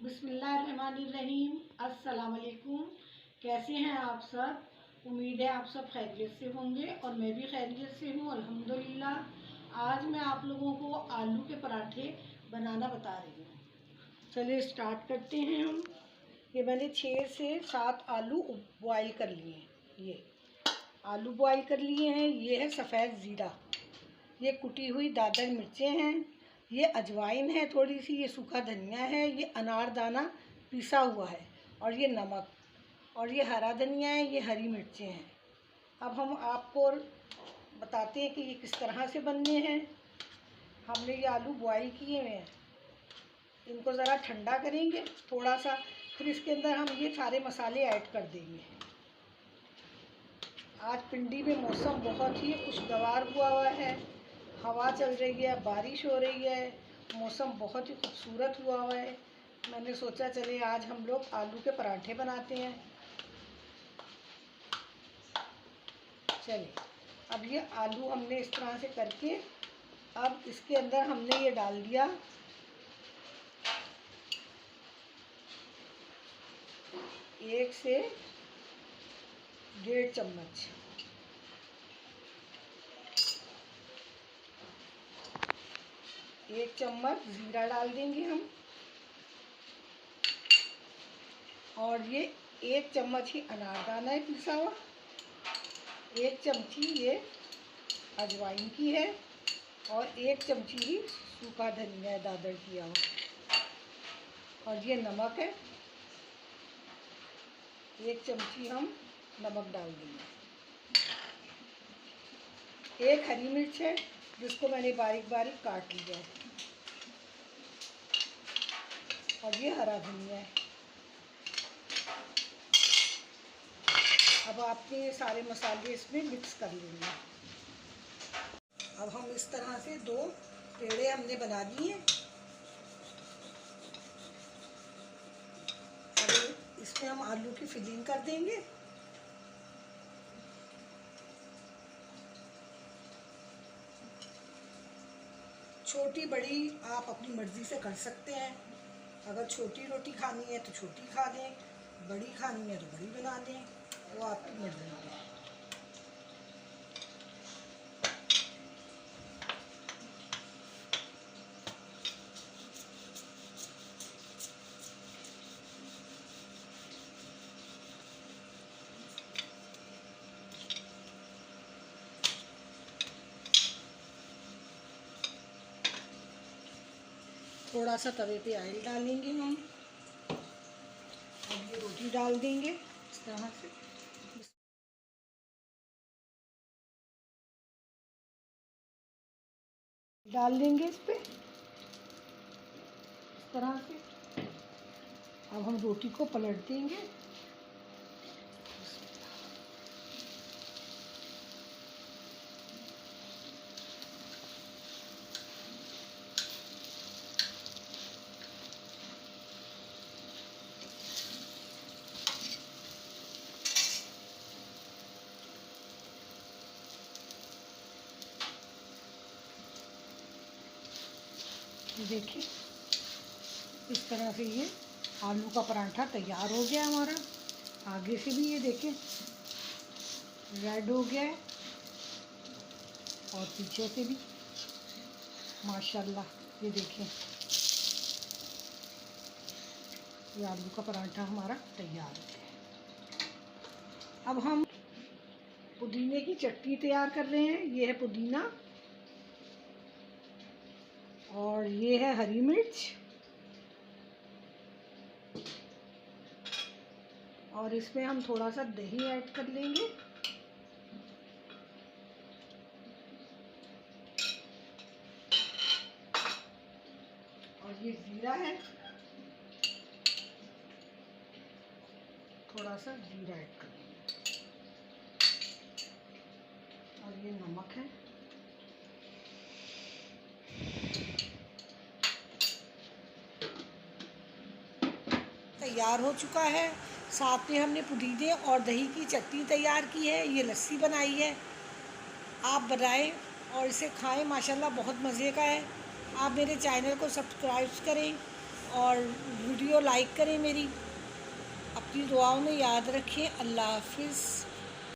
बिस्मिल्लाहिर्रहमानिर्रहीम। अस्सलाम वालेकुम। कैसे हैं आप सब? उम्मीद है आप सब खैरियत से होंगे और मैं भी खैरियत से हूँ अल्हम्दुलिल्लाह। आज मैं आप लोगों को आलू के पराठे बनाना बता रही हूँ। चलिए स्टार्ट करते हैं हम। ये मैंने 6 से 7 आलू बॉयल कर लिए हैं। ये आलू बॉयल कर लिए हैं। ये है सफ़ेद ज़ीरा, ये कुटी हुई दादर मिर्चें हैं, ये अजवाइन है थोड़ी सी, ये सूखा धनिया है, ये अनारदाना पिसा हुआ है और ये नमक, और ये हरा धनिया है, ये हरी मिर्चें हैं। अब हम आपको बताते हैं कि ये किस तरह से बनने हैं। हमने ये आलू बॉयल किए हुए हैं, इनको ज़रा ठंडा करेंगे थोड़ा सा, फिर इसके अंदर हम ये सारे मसाले ऐड कर देंगे। आज पिंडी में मौसम बहुत ही खुशगवार हुआ है, हवा चल रही है, बारिश हो रही है, मौसम बहुत ही खूबसूरत हुआ है। मैंने सोचा चले आज हम लोग आलू के पराठे बनाते हैं। चलिए अब ये आलू हमने इस तरह से करके, अब इसके अंदर हमने ये डाल दिया 1 से 1.5 चम्मच। एक चम्मच ज़ीरा डाल देंगे हम, और ये 1 चम्मच ही अनारदाना है पिसा हुआ, 1 चमची ये अजवाइन की है, और 1 चमची ही सूखा धनिया है दादर किया हुआ, और ये नमक है, 1 चमची हम नमक डाल देंगे। 1 हरी मिर्च है जिसको मैंने बारीक बारीक काट लिया है, और ये हरा धनिया है। अब आपके ये सारे मसाले इसमें मिक्स कर लेंगे। अब हम इस तरह से 2 पेड़े हमने बना दिए। अब इसमें हम आलू की फिलिंग कर देंगे। छोटी बड़ी आप अपनी मर्ज़ी से कर सकते हैं। अगर छोटी रोटी खानी है तो छोटी खा लें, बड़ी खानी है तो बड़ी बना लें, वो आपकी मर्ज़ी है। थोड़ा सा तवे पे ऑयल डालेंगे हम, अब ये रोटी डाल देंगे इस तरह से, डाल देंगे इस पे इस तरह से। अब हम रोटी को पलट देंगे। देखिए इस तरह से ये आलू का पराठा तैयार हो गया हमारा। आगे से भी ये देखिए रेड हो गया है, और पीछे से भी माशाल्लाह। ये देखिए ये आलू का पराठा हमारा तैयार हो गया। अब हम पुदीने की चटनी तैयार कर रहे हैं। ये है पुदीना, और ये है हरी मिर्च, और इसमें हम थोड़ा सा दही ऐड कर लेंगे, और ये ज़ीरा है, थोड़ा सा ज़ीरा ऐड कर लेंगे, और ये नमक है। तैयार हो चुका है। साथ में हमने पुदीने और दही की चटनी तैयार की है। ये लस्सी बनाई है, आप बनाएं और इसे खाएं, माशाल्लाह बहुत मज़े का है। आप मेरे चैनल को सब्सक्राइब करें और वीडियो लाइक करें मेरी, अपनी दुआओं में याद रखें। अल्लाह हाफ़िज़।